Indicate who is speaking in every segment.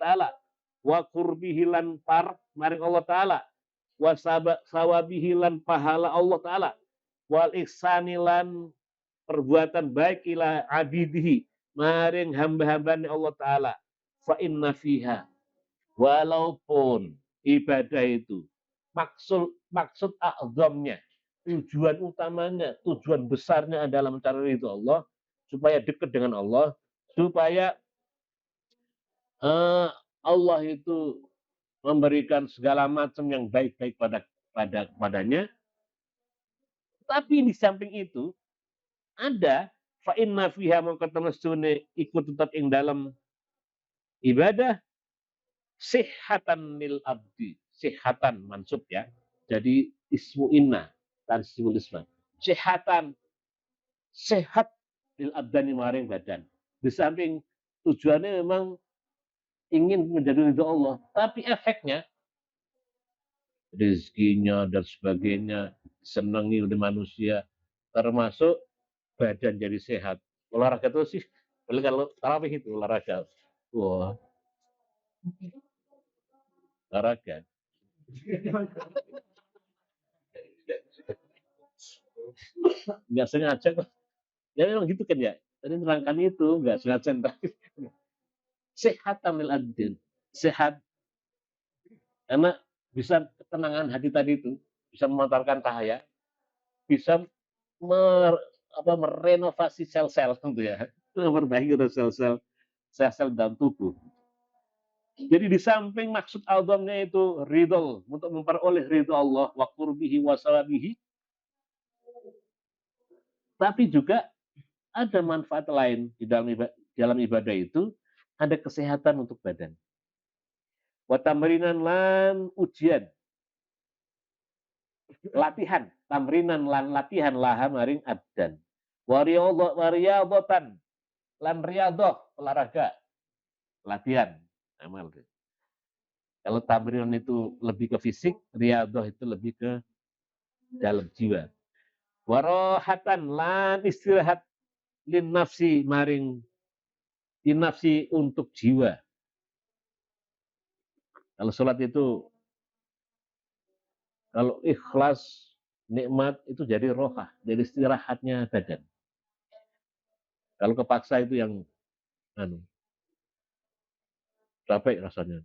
Speaker 1: taala, wa qurbihi lan par maring Allah taala, wa sawabihi lan pahala Allah taala, wal ihsani lan perbuatan baik ila abidihi maring hamba-hambane Allah taala. Fa inna fiha, walaupun ibadah itu maksud maksud azamnya, tujuan utamanya, tujuan besarnya adalah mencari ridho Allah, supaya dekat dengan Allah, supaya Allah itu memberikan segala macam yang baik-baik kepadanya. Tapi di samping itu ada fa inna fiha mongko temestune ikut tetap ing dalam ibadah sihatan lil abdi, sihatan mansub ya. Jadi ismu inna dan ismul isma. Sihatan, sehat lil abdani maring badan. Di samping tujuannya memang ingin menjadi ridho Allah, tapi efeknya rezekinya dan sebagainya senangi oleh manusia, termasuk badan jadi sehat. Olahraga itu sih, kalau tarawih itu olahraga, wah olahraga. Nggak sengaja kok. Ya memang gitu kan ya. Tadi nerangkan itu nggak sengaja. Sehat tamil adil, sehat karena bisa ketenangan hati tadi itu, bisa memantarkan cahaya, bisa mer, merenovasi sel-sel gitu ya, memperbaiki sel-sel dalam tubuh. Jadi di samping maksud azamnya itu ridho, untuk memperoleh ridho Allah wa qurbihi wa sawabihi, tapi juga ada manfaat lain di dalam ibadah itu, ada kesehatan untuk badan. Wa tamrinan lan ujian, latihan, tamrinan lan latihan laha maring abdan. Wariyadatan lan riyadhah, olahraga, latihan, amal. Kalau tamrinan itu lebih ke fisik, riyadhah itu lebih ke dalam jiwa. Warohatan lan istirahat lin nafsi maring nafsi untuk jiwa. Kalau sholat itu, kalau ikhlas, nikmat itu jadi rohah, jadi istirahatnya badan. Kalau kepaksa itu yang capek rasanya.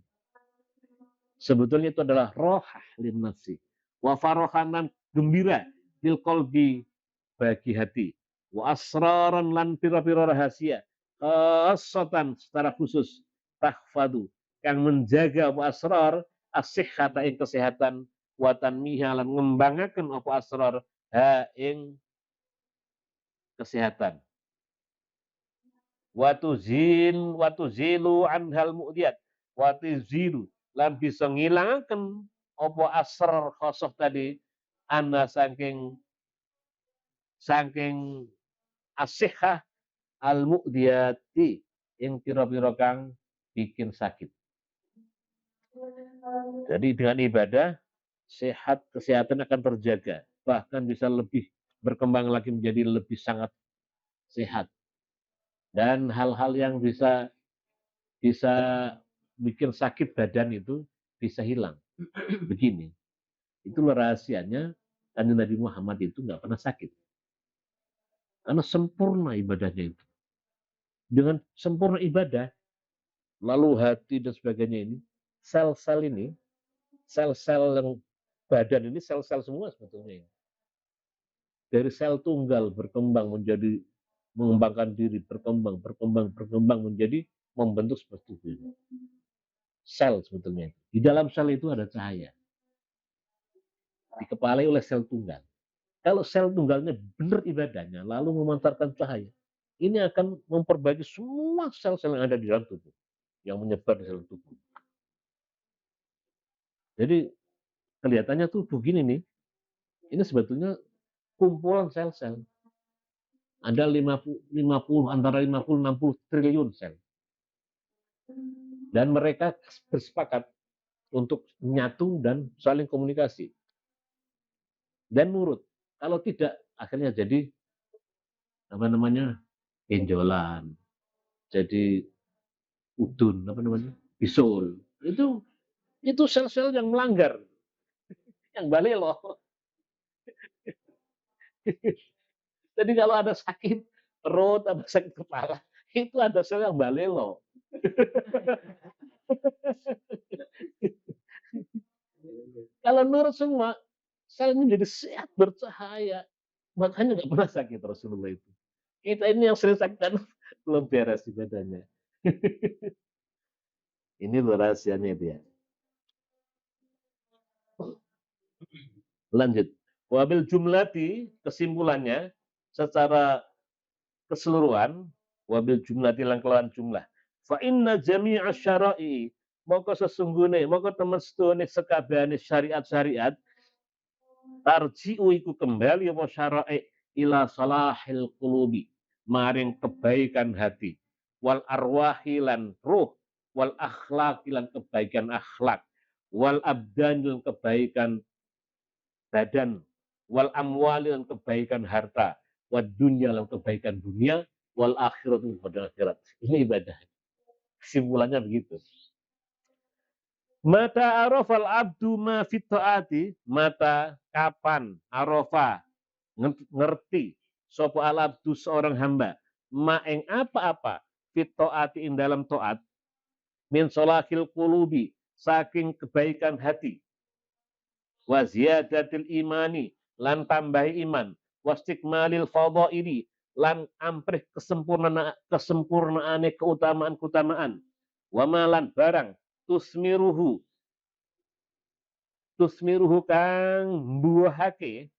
Speaker 1: Sebetulnya itu adalah rohah lin nafsi. Wa farohanan gembira lil qalbi bagi hati. Wa asraran lan pira-pira rahasia. Khasatan secara khusus tahfadu yang menjaga apa asrar as-sihhata ing kesehatan wa tanmiha lan ngembangaken apa asrar ha ing kesehatan. Wa tuzilu anhal mu'diyat wa tuzilu lan bisa ngilangaken apa asrar khosoh tadi ana saking asihah al mu'diyati yang pira-pira kang bikin sakit. Jadi dengan ibadah sehat, kesehatan akan terjaga, bahkan bisa lebih berkembang lagi menjadi lebih sangat sehat. Dan hal-hal yang bisa bikin sakit badan itu bisa hilang. Begini, itulah rahasianya karena Nabi Muhammad itu nggak pernah sakit. Karena sempurna ibadahnya itu. Dengan sempurna ibadah, lalu hati dan sebagainya ini, sel-sel ini, sel-sel yang badan ini, sel-sel semua sebetulnya. Dari sel tunggal berkembang menjadi mengembangkan diri, berkembang menjadi membentuk seperti itu. Sel sebetulnya. Di dalam sel itu ada cahaya. Dikepalai oleh sel tunggal. Kalau sel tunggalnya benar ibadahnya, lalu memantarkan cahaya, ini akan memperbaiki semua sel-sel yang ada di dalam tubuh, yang menyebar di dalam tubuh. Jadi kelihatannya tuh begini nih, ini sebetulnya kumpulan sel-sel. Ada 50 antara 50-60 triliun sel. Dan mereka bersepakat untuk menyatu dan saling komunikasi. Dan nurut. Kalau tidak, akhirnya jadi benjolan. Jadi udun, bisul. Itu sel-sel yang melanggar, yang balelo. Jadi kalau ada sakit perut, ada sakit kepala, itu ada sel yang balelo. Kalau nurut semua, selnya jadi sehat, bercahaya. Makanya nggak pernah sakit Rasulullah itu. Kita ini yang sering sakit kan belum beres di badannya. Ini rahasianya itu ya. Lanjut. Wabil jumlati, kesimpulannya secara keseluruhan, wabil jumlati langkelawan jumlah. Fa inna jami'a syara'i, maka sesungguhnya, maka teman sedone sekabehane syariat-syariat tarji'u iku kembali apa syara'i ila salahil qulubi, maring kebaikan hati, wal arwahi lan ruh, wal akhlaqi lan kebaikan akhlak, wal abdan lan kebaikan badan, wal amwali lan kebaikan harta, wal dunya lan kebaikan dunia, wal akhirat pada akhirat. Ini ibadah. Kesimpulannya begitu. Mata arafal abdu ma fit taati, mata kapan arafa ngerti sapa al abdu seorang hamba ma ing apa-apa fit taati ing dalam taat min salahil qulubi saking kebaikan hati wa ziyadatil imani lan tambahi iman wastikmalil fadhaili lan amprih kesempurnaane keutamaan-keutamaan wa malan barang tusmiruhu kang mbuahake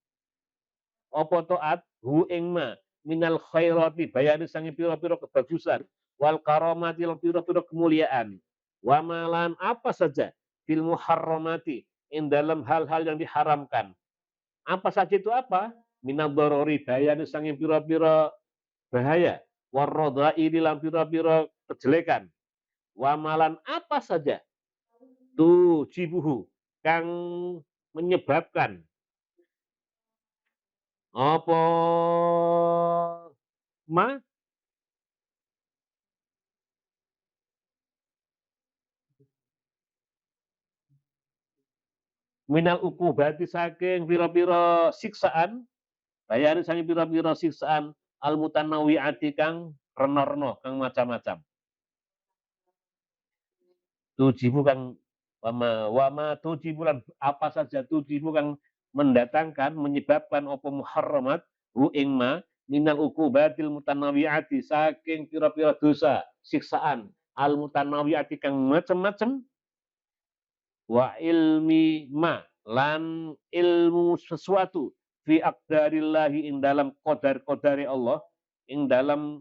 Speaker 1: apa taat hu ing ma minal khairati bayani sangi pira-pira kebagusan wal karamati lan pira-pira kemuliaan wa malan apa saja fil muharramati in dalam hal-hal yang diharamkan. Apa saja itu apa? Minad darari bayani sangi pira-pira bahaya warradai lan pira-pira kejelekan. Wa malan apa saja tu cibuhu kang menyebabkan apa ma minal ukubati saking pira-pira siksaan bayani saking pira-pira siksaan al mutanawwi'ati kang rena-rena kang macam-macam tujibu kang wama tujibu lan apa saja tujibu kang mendatangkan menyebabkan apa muharramat hu ing ma minal ukubatil mutanawwi'ati saking pira-pira dosa siksaan al mutanawwi'ati kang macam-macam wa ilmi ma lan ilmu sesuatu fi aqdarillahi ing dalam qadar-qadari Allah ing dalam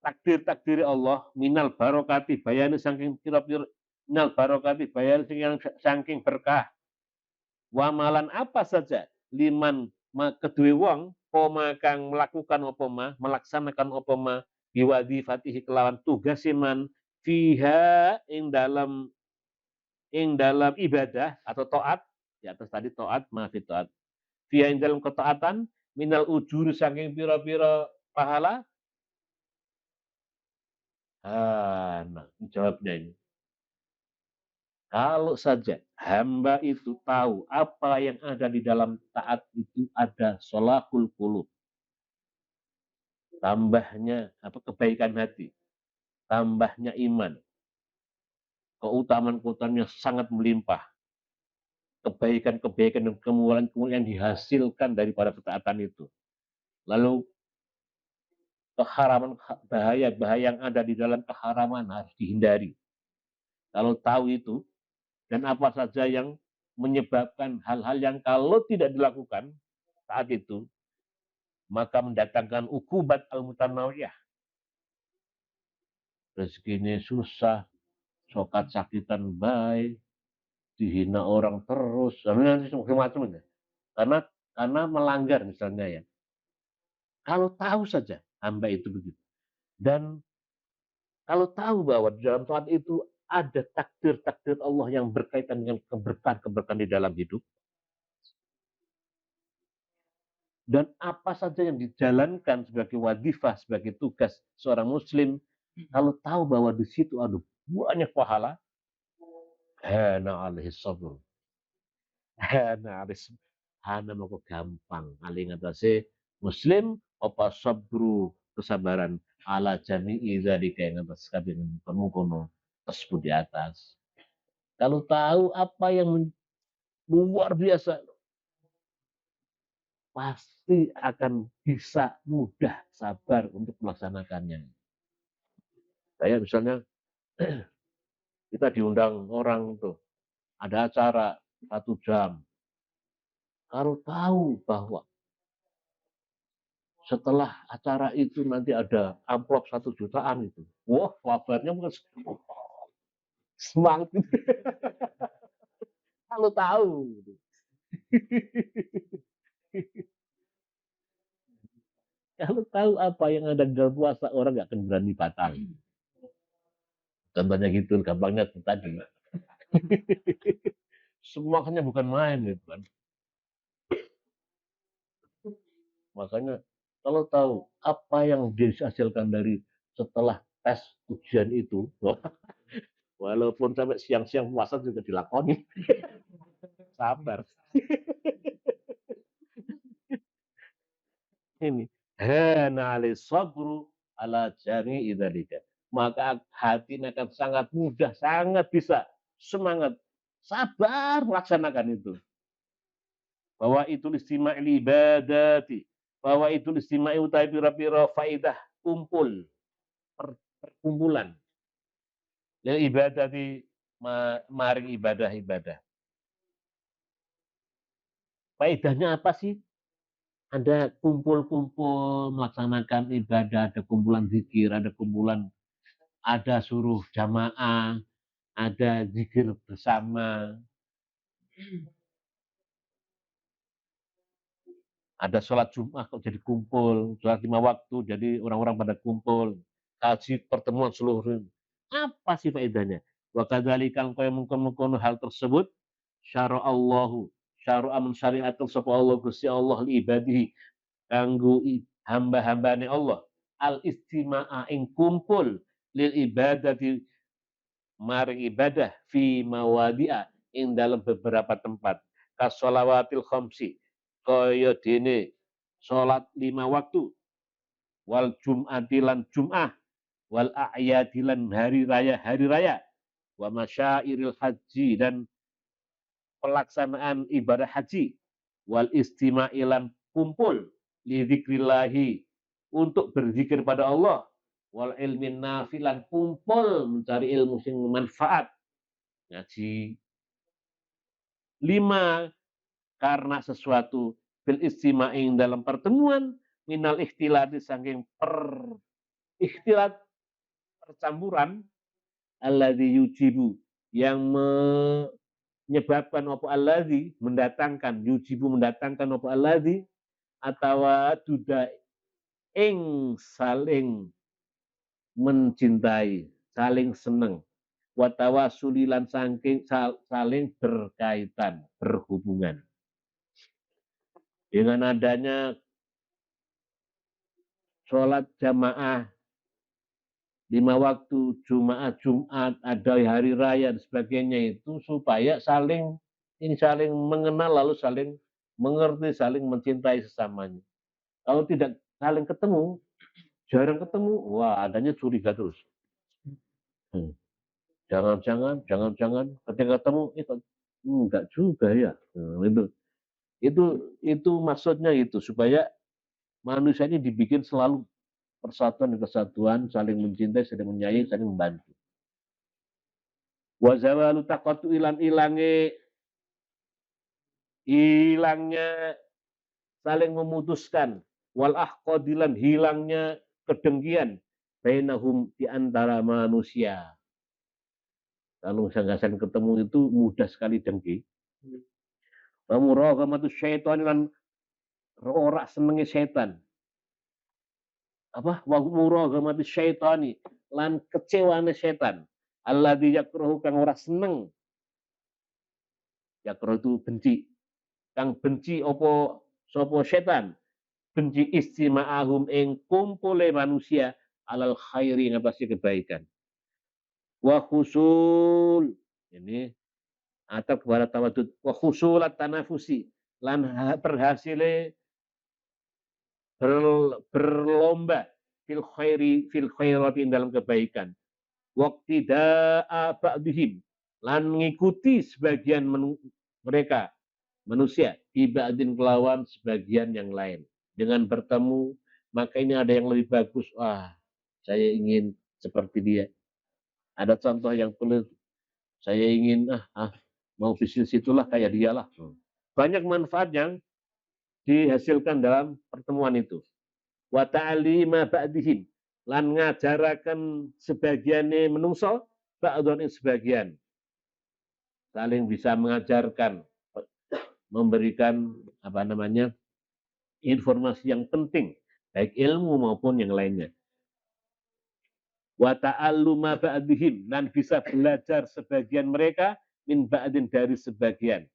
Speaker 1: takdir-takdir Allah minal barokati bayani saking pira-pira minal barokati bayani saking berkah wa malan apa saja liman kedue wong poma kang melakukan apa ma melaksanakan apa ma biwadifatihi kelawan tugas iman fiha ing dalam ibadah atau taat di atas tadi taat maafit taat via ing dalam ketaatan minal ujur saking pira-pira pahala. Nah, jawabnya ini. Kalau saja hamba itu tahu apa yang ada di dalam taat itu ada sholahul qulub, tambahnya apa kebaikan hati, tambahnya iman, keutamaan-keutamaan yang sangat melimpah, kebaikan-kebaikan dan kemuliaan-kemuliaan dihasilkan daripada ketaatan itu. Lalu keharaman bahaya-bahaya yang ada di dalam keharaman harus dihindari. Kalau tahu itu dan apa saja yang menyebabkan hal-hal yang kalau tidak dilakukan saat itu maka mendatangkan ukubat al-mutanawiyah. Rezekinya susah, sokat sakitan baik, dihina orang terus, nanti macam-macam. Karena melanggar misalnya ya. Kalau tahu saja hamba itu begitu. Dan kalau tahu bahwa di dalam Tuhan itu ada takdir-takdir Allah yang berkaitan dengan keberkahan-keberkahan di dalam hidup. Dan apa saja yang dijalankan sebagai wadifah, sebagai tugas seorang muslim, kalau tahu bahwa di situ banyak pahala. Hana alaihi sabr. Hana alaihi hana moko gampang. Ali ngatasi muslim apa sabru kesabaran ala jami'i dzalika yang atas kabeh kono tersebut di atas. Kalau tahu apa yang luar biasa, pasti akan bisa mudah sabar untuk melaksanakannya. Kayak misalnya kita diundang orang tuh, ada acara 1 jam. Kalau tahu bahwa setelah acara itu nanti ada amplop 1 jutaan itu, wah kabarnya bukan semangat. Kalau tahu, kalau tahu apa yang ada di dalam puasa, orang nggak akan berani batal. Contohnya gitu, gampangnya tadi. Semuanya bukan main gitu kan. Makanya kalau tahu apa yang dihasilkan dari setelah tes ujian itu, walaupun sampai siang-siang puasa juga dilakoni. Sabar. Ini hana sabru ala jami idzalika. Maka hati akan sangat mudah, sangat bisa semangat, sabar melaksanakan itu. Bahwa itu istima'il ibadati, bahwa itu istimai utai pira-pira faidah kumpul, perkumpulan. Lil ibadati maring ibadah-ibadah. Faedahnya apa sih? Ada kumpul-kumpul melaksanakan ibadah, ada kumpulan zikir, ada kumpulan, ada suruh jamaah, ada zikir bersama, ada sholat Jumat kok jadi kumpul, sholat 5 waktu jadi orang-orang pada kumpul, kaji pertemuan seluruh. Apa sih faedahnya? Wa kadzalikan kaya mungkon hal tersebut syara Allahu syara amun syariatul sapa Allah Gusti Allah li ibadihi kanggo hamba-hambane Allah al istima'a ing kumpul lil ibadati maring ibadah fi mawadi'a ing dalam beberapa tempat kasolawatil khamsi kaya dene salat 5 waktu wal jum'atilan jum'ah wal a'yadilan hari raya wa masyairil haji dan pelaksanaan ibadah haji wal istima'ilan kumpul li dzikrillahi untuk berzikir pada Allah wal ilmin nafilan kumpul mencari ilmu sing manfaat ngaji 5 karena sesuatu bil istima'in dalam pertemuan minal ikhtilati saking ikhtilat percampuran alladzi yujibu yang menyebabkan apa alladzi mendatangkan yujibu mendatangkan apa alladzi atau duda ing saling mencintai, saling seneng, watawasulilan saling berkaitan, berhubungan. Dengan adanya sholat jamaah 5 waktu, Jumat, ada hari raya dan sebagainya itu supaya saling mengenal lalu saling mengerti, saling mencintai sesamanya. Kalau tidak saling ketemu, jarang ketemu, wah adanya curiga terus. Jangan-jangan ketika ketemu itu enggak juga ya. Itu maksudnya itu supaya manusia ini dibikin selalu persatuan dan kesatuan, saling mencintai, saling menyayangi, saling membantu. Wa zawalu taqatu hilangnya saling memutuskan wal ahqadilan hilangnya kedengkian bainahum di antara manusia. Kalau misalnya saling ketemu itu mudah sekali dengki. Wa muraghamatu syaitan lan ora senenge setan. Apa? Wa muraghamatu syaitani lan kecewane setan. Alladzi yakrahu kang ora seneng. Yakrahu itu benci. Kang benci apa sapa setan? Benci istima'ahum ing kumpule manusia alal khairi ngatasi kebaikan. wa khusul ini atau kepada tawadud wa khusulat tanafusi lan berhasile berlomba fil khairati dalam kebaikan waqti da'a ba'dihim lan mengikuti sebagian mereka manusia ibadin kelawan sebagian yang lain dengan bertemu maka ini ada yang lebih bagus saya ingin seperti dia ada contoh yang perlu saya ingin mau bisnis itulah kayak dialah banyak manfaat yang dihasilkan dalam pertemuan itu wa ta'lima ba'dihim lan ngajaraken sebagiane menungso ba'dhan sebagian saling bisa mengajarkan memberikan informasi yang penting baik ilmu maupun yang lainnya wa ta'alluma ba'dihim dan bisa belajar sebagian mereka min ba'din dari sebagian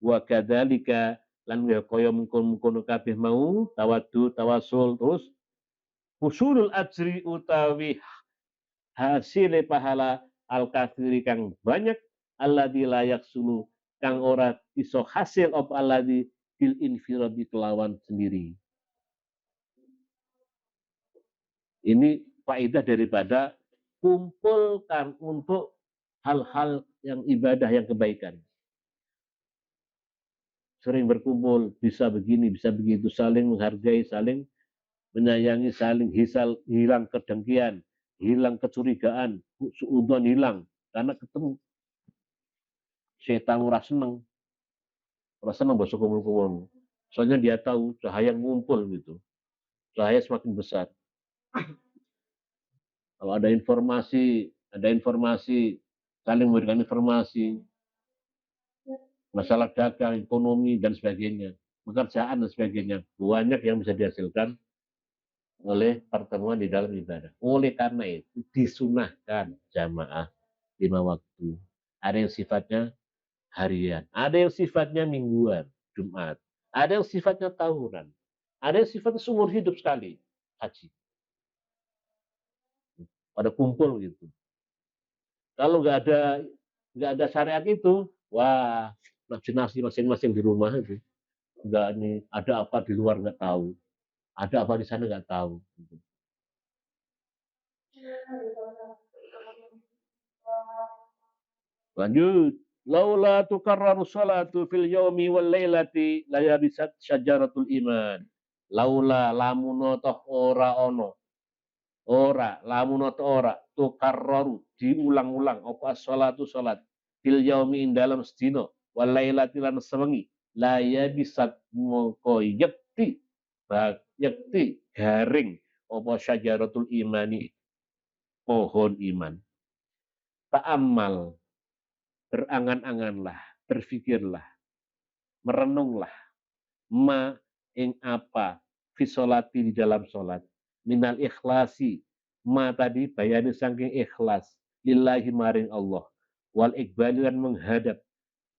Speaker 1: wa kadzalika lan kaya mungkon-mungkon kabeh mau tawaddu tawasul terus husulul ajri utawi hasil pahala al katsiri kang banyak alladzi la yaksulu kang ora iso hasil op alladzi bil infiradi kelawan sendiri. Ini faedah daripada kumpulkan untuk hal-hal yang ibadah yang kebaikan. Sering berkumpul, bisa begini, bisa begitu, saling menghargai, saling menyayangi, saling hilang kedengkian, hilang kecurigaan, suudzon hilang karena ketemu. Setan ora seneng bosok kumpul-kumpul. Soalnya dia tahu cahaya ngumpul gitu, cahaya semakin besar. Kalau ada informasi, saling memberikan informasi, masalah dagang, ekonomi dan sebagainya, pekerjaan dan sebagainya, banyak yang bisa dihasilkan oleh pertemuan di dalam ibadah. Oleh karena itu disunahkan jamaah 5 waktu. Ada yang sifatnya harian, ada yang sifatnya mingguan, Jumat, ada yang sifatnya tahunan, ada yang sifatnya seumur hidup sekali, haji. Pada kumpul gitu. Kalau nggak ada syariat itu, wah, imajinasi masing-masing di rumah itu. Nggak nih, ada apa di luar nggak tahu, ada apa di sana nggak tahu. Gitu. Lanjut. Laula tukarraru salatu fil yaumi wal lailati la yabisat syajaratul iman. Laula lamuno toh ora ono. Ora lamuno toh ora tukarraru diulang-ulang apa salatu salat fil yaumi ing dalam sedina wal lailati lan sewengi la yabisat moko yakti garing apa syajaratul imani pohon iman. Ta'ammal berangan-anganlah, berpikirlah, merenunglah, ma ing apa fisolati di dalam solat, minal ikhlasi, ma tadi bayani saking ikhlas, lillahi maring Allah, wal iqbali dan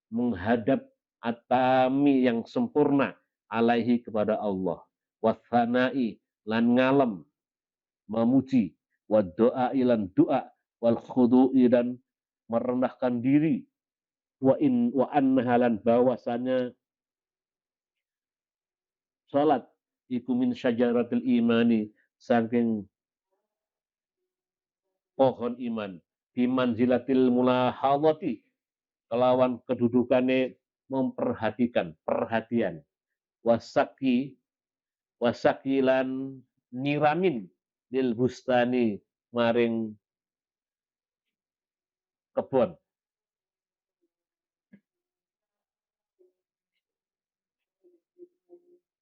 Speaker 1: menghadap atami yang sempurna, alaihi kepada Allah, wathanai lan ngalem, memuji, wa doa ilan doa, wal khudu'i dan merendahkan diri, wa anhalan bahwasanya salat iku min syajaratil imani saking pohon iman bimanzilatil mulahadati kelawan kedudukane memperhatikan perhatian wasakilan nyiramin lil bustani maring kebon.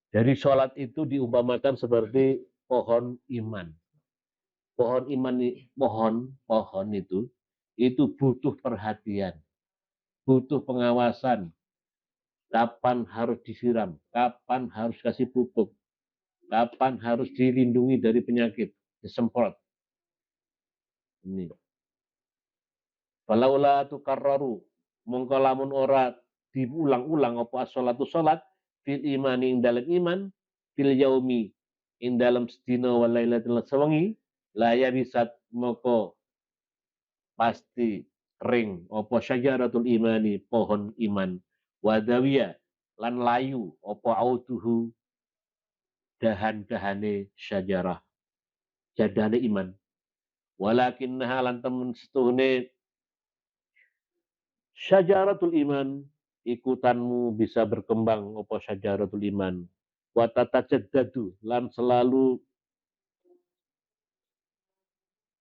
Speaker 1: Dari sholat itu diumpamakan seperti pohon iman. Pohon iman, pohon itu butuh perhatian, butuh pengawasan. Kapan harus disiram, kapan harus kasih pupuk, kapan harus dilindungi dari penyakit, disemprot. Ini. Falaula tukarraru, mongko lamun ora diulang-ulang apa as-sholatu sholat, fil imani ing dalam iman, fil yaumi ing dalam sedina wal lailatul sawengi, la ya bisat moko pasti ring opo syajaratul imani pohon iman wadawiya lan layu opo autuhu dahan-dahane syajarah jadane iman walakin lan temen setuhne syajaratul iman ikutanmu bisa berkembang opo syajaratul iman wa tatajaddadu lan selalu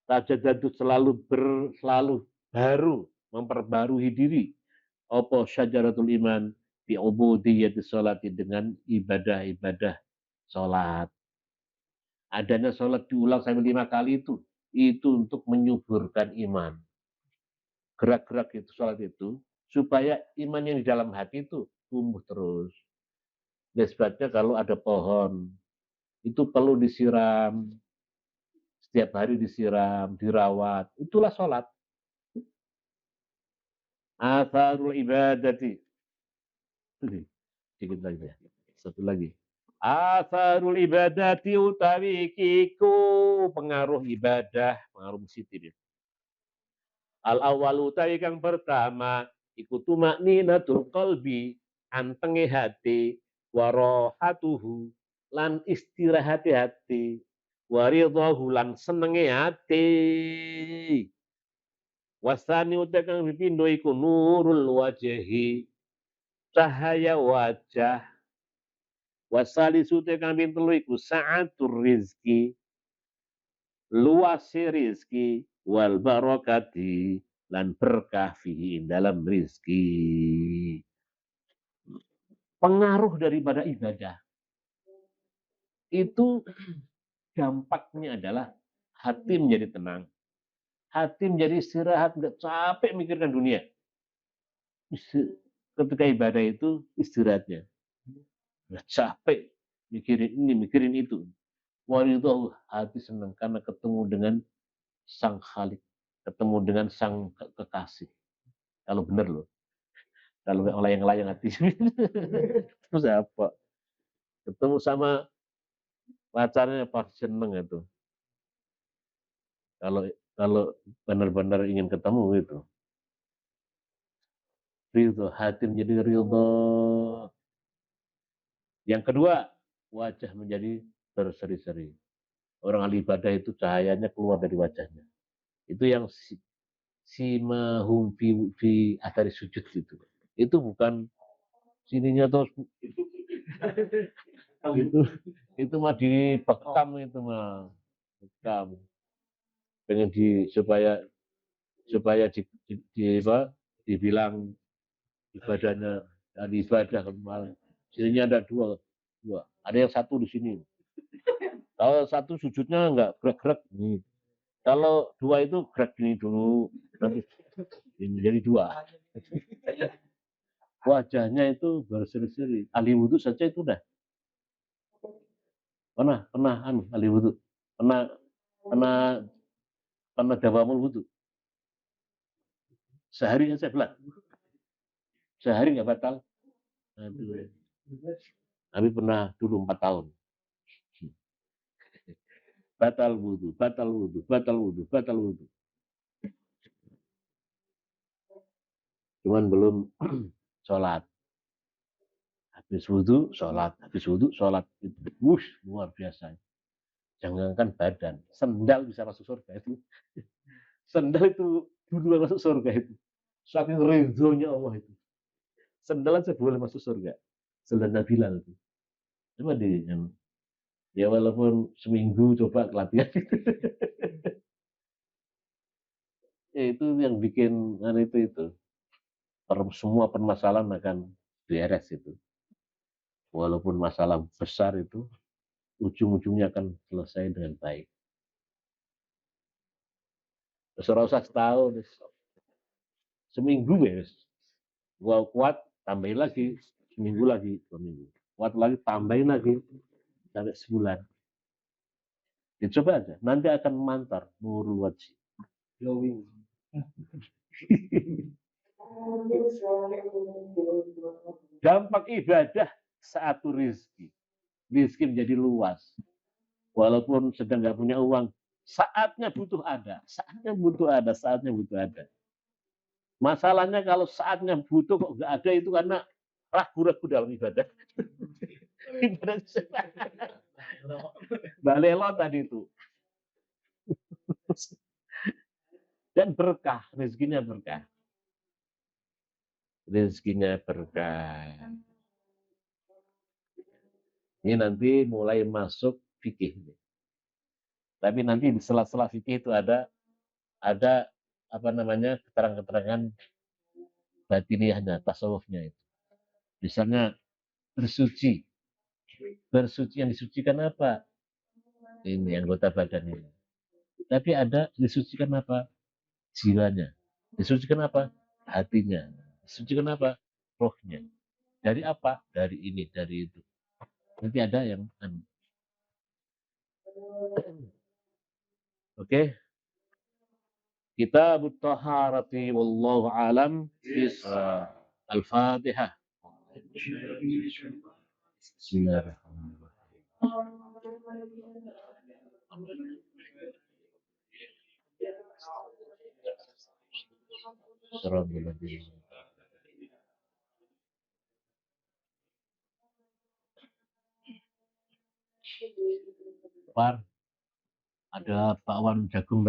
Speaker 1: tajaddadu selalu baru memperbarui diri opo syajaratul iman bi ubudiyyati sholati dengan ibadah-ibadah sholat. Adanya sholat diulang sampai 5 kali itu untuk menyuburkan iman. Gerak-gerak itu sholat itu supaya iman yang di dalam hati itu tumbuh terus. Sebabnya kalau ada pohon itu perlu disiram, setiap hari disiram, dirawat. Itulah sholat. Atharul ibadati. Sedikit lagi ya. Satu lagi. Atharul ibadati utawi kiku pengaruh ibadah, pengaruh positif. Al awal utawi kang pertama iku tumakninatul qalbi antenge hati warohatuhu lan istirahati hati waridhahu lan senenge hati wasani utawi kang dipindo iku nurul wajhi cahaya wajah wasali sute kang pintelu iku sa'atur rizki luase rizki wal barokati lan berkah fihi dalam rizki. Pengaruh daripada ibadah itu dampaknya adalah hati menjadi tenang, hati menjadi istirahat, nggak capek mikirkan dunia. Ketika ibadah itu istirahatnya, nggak capek mikirin ini, mikirin itu. Waridhahu hati senang karena ketemu dengan sang Khalik, ketemu dengan sang kekasih. Kalau benar loh, kalau layang-layang hati terus apa? Ketemu sama pacarnya pasti seneng itu. Kalau benar-benar ingin ketemu itu, ridho, hati menjadi ridho. Yang kedua, wajah menjadi berseri-seri. Orang ahli ibadah itu cahayanya keluar dari wajahnya. Itu yang simahum fi athari sujud itu. Itu bukan sininya terus itu mah dibekam itu mah bekam pengen supaya dibilang ibadahnya dari ibadah kemarin sininya ada dua ada yang satu di sini kalau satu sujudnya enggak gerak-gerak nih kalau dua itu gerak gini dulu nanti jadi dua wajahnya itu berseri-seri ahli wudhu saja itu udah pernah ahli wudhu pernah dawamul wudhu sehari saya belat sehari nggak batal tapi pernah dulu 4 tahun batal wudhu cuman belum sholat habis wudhu sholat itu luar biasa jangankan badan sendal bisa masuk surga itu sendal itu duluan masuk surga itu saking ridhonya Allah itu sendal aja boleh masuk surga sendal Bilal itu coba ya walaupun seminggu coba latihan ya itu yang bikin itu semua permasalahan akan beres itu walaupun masalah besar itu ujung-ujungnya akan selesai dengan baik. Ora usah setahun, seminggu ya. Gua kuat, tambahin lagi, seminggu lagi, 2 minggu. Kuat lagi, tambahin lagi, sampai sebulan. Dicoba aja, nanti akan mantar nurul wajhi. Glowing. Dampak ibadah saat rizki. Rizki menjadi luas. Walaupun sedang nggak punya uang, Saatnya butuh ada, saatnya butuh ada, saatnya butuh ada. Masalahnya kalau saatnya butuh kok nggak ada itu karena ragu-ragu dalam ibadah. Ibadah balelo tadi itu. Dan berkah, rezekinya berkah. Rezekinya berkah. Ini nanti mulai masuk fikih. Tapi nanti di sela-sela fikih itu ada apa namanya keterangan-keterangan batiniahnya, tasawufnya itu. Misalnya bersuci. Bersuci yang disucikan apa? Ini anggota badan ini. Tapi ada disucikan apa? Jiwanya. Disucikan apa? Hatinya. Disucikan apa? Rohnya. Dari apa? Dari ini, dari itu. Nanti ada yang Oke, kita taharati wallahu alam bisa Al-Fatihah. Bismillahirrahmanirrahim. Par, ada bakwan jagung